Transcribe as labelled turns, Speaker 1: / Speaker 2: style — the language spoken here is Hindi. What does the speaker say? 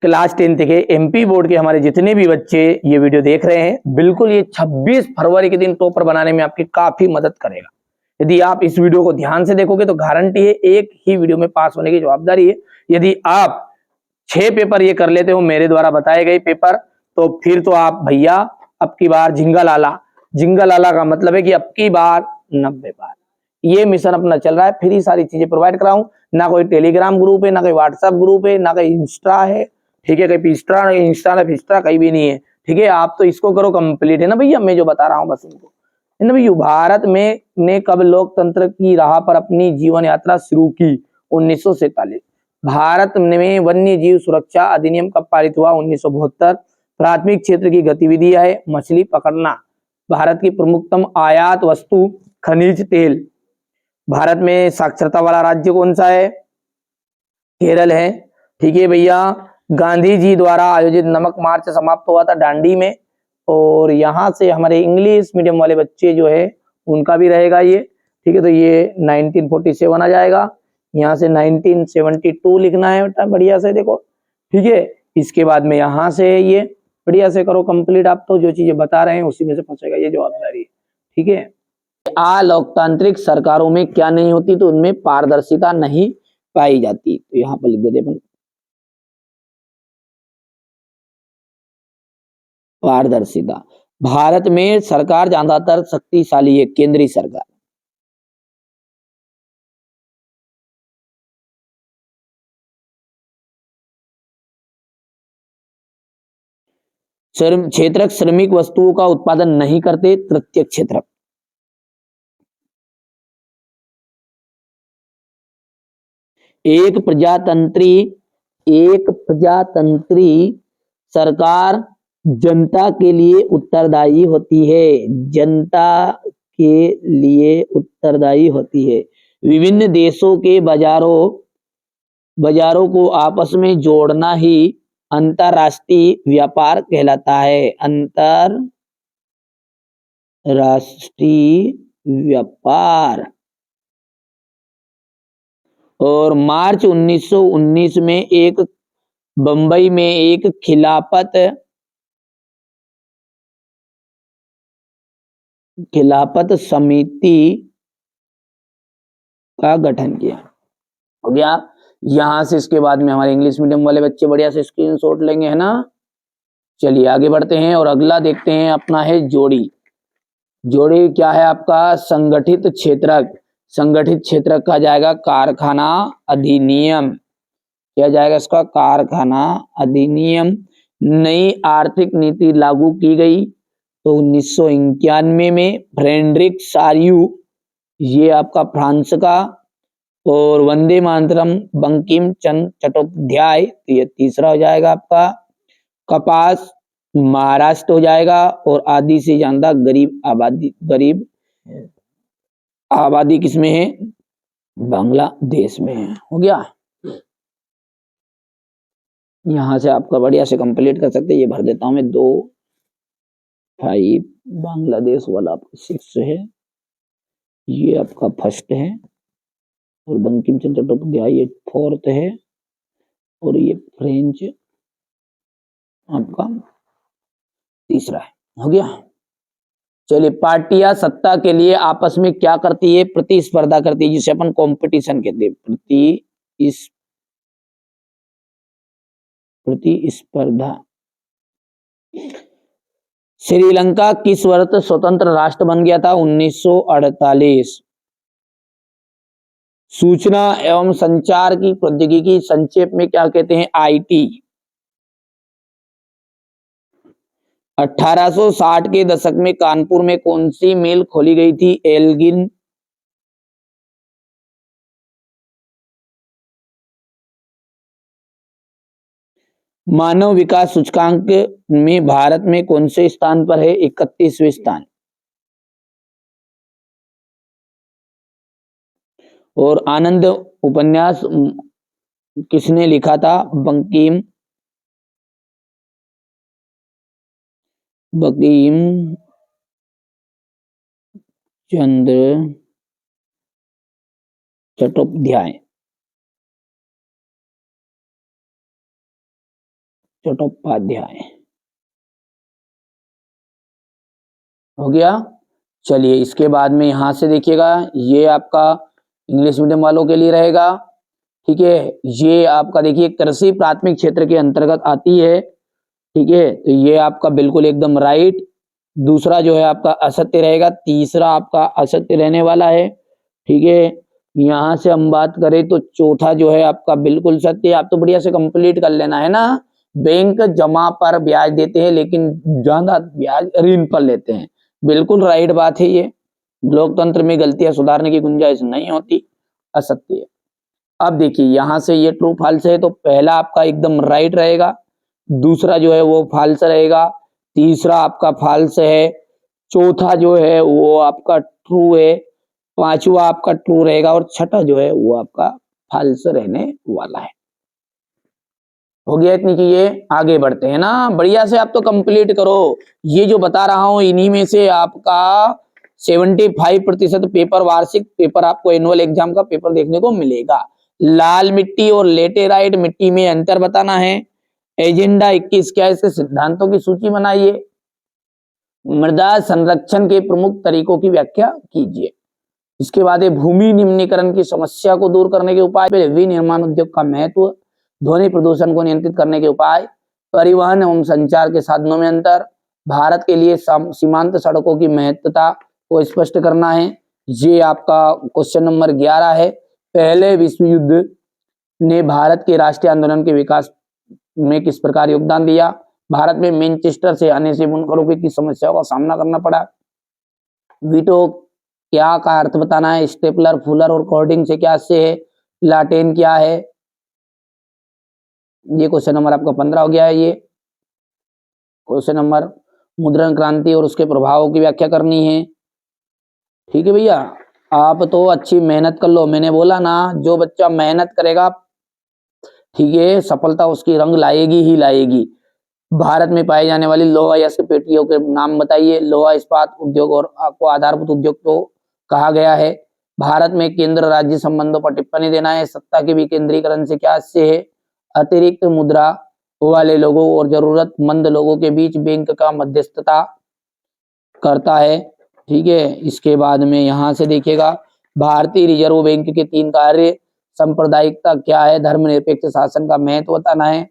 Speaker 1: क्लास 10th के एमपी बोर्ड के हमारे जितने भी बच्चे ये वीडियो देख रहे हैं, बिल्कुल ये 26 फरवरी के दिन टॉपर बनाने में आपकी काफी मदद करेगा। यदि आप इस वीडियो को ध्यान से देखोगे तो गारंटी है एक ही वीडियो में पास होने की जवाबदारी है। यदि आप 6 पेपर ये कर लेते हो मेरे द्वारा बताए गए पेपर, तो फिर तो आप भैया अब की बार झिंगा लाला का मतलब है कि अब की बार 90 बार। ये मिशन अपना चल रहा है, फ्री सारी चीजें प्रोवाइड कराऊं, ना कोई टेलीग्राम ग्रुप है, ना कोई व्हाट्सएप ग्रुप है, ना कोई इंस्टा है, ठीक है, कहीं इंस्टा ना फिस्टा कहीं भी नहीं है, ठीक है। आप तो इसको करो कंप्लीट, है ना भैया, मैं जो बता रहा हूँ बस उनको, है ना भैया। भारत में ने कब लोकतंत्र की राह पर अपनी जीवन यात्रा शुरू की? 1947। भारत में वन्य जीव सुरक्षा अधिनियम कब पारित हुआ? 1972। प्राथमिक क्षेत्र की गतिविधियां है मछली पकड़ना। भारत की प्रमुखतम आयात वस्तु खनिज तेल। भारत में साक्षरता वाला राज्य कौन सा है? केरल है, ठीक है भैया। गांधी जी द्वारा आयोजित नमक मार्च समाप्त हुआ था दांडी में। और यहाँ से हमारे इंग्लिश मीडियम वाले बच्चे जो है उनका भी रहेगा ये, ठीक है। तो ये 1947 आ जाएगा, यहाँ से 1972 लिखना है बेटा, बढ़िया से देखो, ठीक है। इसके बाद में यहाँ से ये बढ़िया से करो कंप्लीट। आप तो जो चीजें बता रहे हैं उसी में से फंसेगा ये जवाबदारी, ठीक है। लोकतांत्रिक सरकारों में क्या नहीं होती? तो उनमें पारदर्शिता नहीं पाई जाती। तो यहाँ पर लिख देते अपन पारदर्शिता। भारत में सरकार ज्यादातर शक्तिशाली है, केंद्रीय सरकार। क्षेत्रक श्रमिक वस्तुओं का उत्पादन नहीं करते, तृतीय क्षेत्रक। एक प्रजातंत्री सरकार जनता के लिए उत्तरदायी होती है, जनता के लिए उत्तरदायी होती है। विभिन्न देशों के बाजारों को आपस में जोड़ना ही अंतरराष्ट्रीय व्यापार कहलाता है, अंतरराष्ट्रीय व्यापार। और मार्च 1919 में एक बंबई में एक खिलाफत समिति का गठन किया। हो गया। यहां से इसके बाद में हमारे इंग्लिश मीडियम वाले बच्चे बढ़िया से स्क्रीनशॉट लेंगे, है ना। चलिए आगे बढ़ते हैं और अगला देखते हैं अपना है जोड़ी। जोड़ी क्या है आपका? संगठित क्षेत्रक। संगठित क्षेत्रक का जाएगा कारखाना अधिनियम। क्या जाएगा इसका? कारखाना अधिनियम। नई आर्थिक नीति लागू की गई तो 1991 में फ्रेडरिक सार्यू, ये आपका फ्रांस का। और वंदे मातरम बंकिम चंद्र चट्टोपाध्याय, तो ये तीसरा हो जाएगा आपका। कपास महाराष्ट्र हो जाएगा। और आधी से ज्यादा गरीब आबादी किसमें है? बांग्लादेश में है। हो गया। यहां से आपका बढ़िया से कंप्लीट कर सकते हैं। ये भर देता हूं मैं 2, 5। बांग्लादेश वाला आपका 6 है, ये आपका फर्स्ट है। और बंकिम चंद्र चट्टोपाध्याय ये 4th है। और ये फ्रेंच आपका तीसरा है। हो गया। चलिए, पार्टियां सत्ता के लिए आपस में क्या करती है? प्रतिस्पर्धा करती है, जिसे अपन कंपटीशन कहते हैं। प्रतिस्पर्धा। श्रीलंका किस वर्ष स्वतंत्र राष्ट्र बन गया था? 1948। सूचना एवं संचार की प्रौद्योगिकी संक्षेप में क्या कहते हैं? आईटी। 1860 के दशक में कानपुर में कौन सी मिल खोली गई थी? एल्गिन। मानव विकास सूचकांक में भारत में कौन से स्थान पर है? 31वें स्थान। और आनंद उपन्यास किसने लिखा था? बंकिम चंद्र चट्टोपाध्याय। चट्टोपाध्याय। हो गया। चलिए इसके बाद में यहां से देखिएगा, ये आपका इंग्लिश मीडियम वालों के लिए रहेगा। ठीक है, ये आपका देखिए कृषि प्राथमिक क्षेत्र के अंतर्गत आती है। ठीक है, तो ये आपका बिल्कुल एकदम राइट। दूसरा जो है आपका असत्य रहेगा, तीसरा आपका असत्य रहने वाला है। ठीक है, यहां से हम बात करें तो चौथा जो है आपका बिल्कुल सत्य। आप तो बढ़िया से कंप्लीट कर लेना है ना। बैंक जमा पर ब्याज देते हैं लेकिन ज्यादा ब्याज ऋण पर लेते हैं, बिल्कुल राइट बात है ये। लोकतंत्र में गलतियां सुधारने की गुंजाइश नहीं होती, असत्य है। अब देखिए यहां से ये ट्रू फॉल्स है, तो पहला आपका एकदम राइट रहेगा, दूसरा जो है वो फॉल्स रहेगा, तीसरा आपका फॉल्स है, चौथा जो है वो आपका ट्रू है, पांचवा आपका ट्रू रहेगा और छठा जो है वो आपका फॉल्स रहने वाला है। हो गया इतनी चीजें, आगे बढ़ते हैं ना। बढ़िया से आप तो कंप्लीट करो। ये जो बता रहा हूं इन्हीं में से आपका 75% पेपर, वार्षिक पेपर आपको एनुअल एग्जाम का पेपर देखने को मिलेगा। लाल मिट्टी और लेटेराइट मिट्टी में अंतर बताना है। एजेंडा 21 क्या है, इसके सिद्धांतों की सूची बनाइए। मृदा संरक्षण के प्रमुख तरीकों की व्याख्या कीजिए। इसके बाद भूमि निम्नीकरण की समस्या को दूर करने के उपाय, विनिर्माण उद्योग का महत्व, ध्वनि प्रदूषण को नियंत्रित करने के उपाय, परिवहन एवं संचार के साधनों में अंतर, भारत के लिए सीमांत सड़कों की महत्वता को स्पष्ट करना है। ये आपका क्वेश्चन नंबर 11 है। पहले विश्व युद्ध ने भारत के राष्ट्रीय आंदोलन के विकास में किस प्रकार योगदान दिया। भारत में मैनचेस्टर से आने से बुनकरों की समस्याओं का सामना करना पड़ा। वीटो क्या का अर्थ बताना है। स्टेपलर, फुलर और कोर्डिंग से क्या से है। लाटेन क्या है। ये क्वेश्चन नंबर आपका 15 हो गया है। ये क्वेश्चन नंबर मुद्रण क्रांति और उसके प्रभावों की व्याख्या करनी है। ठीक है भैया, आप तो अच्छी मेहनत कर लो। मैंने बोला ना, जो बच्चा मेहनत करेगा ठीक है सफलता उसकी रंग लाएगी ही लाएगी। भारत में पाई जाने वाली लोहा या पेटियों के नाम बताइए। लोहा इस्पात उद्योग और आपको आधारभूत उद्योग को कहा गया है। भारत में केंद्र राज्य संबंधों पर टिप्पणी देना है। सत्ता के विकेंद्रीकरण से क्या से है। अतिरिक्त मुद्रा वाले लोगों और जरूरतमंद लोगों के बीच बैंक का मध्यस्थता करता है। ठीक है, इसके बाद में यहां से देखिएगा, भारतीय रिजर्व बैंक के 3 कार्य। सांप्रदायिकता क्या है। धर्मनिरपेक्ष शासन का महत्व बताना है।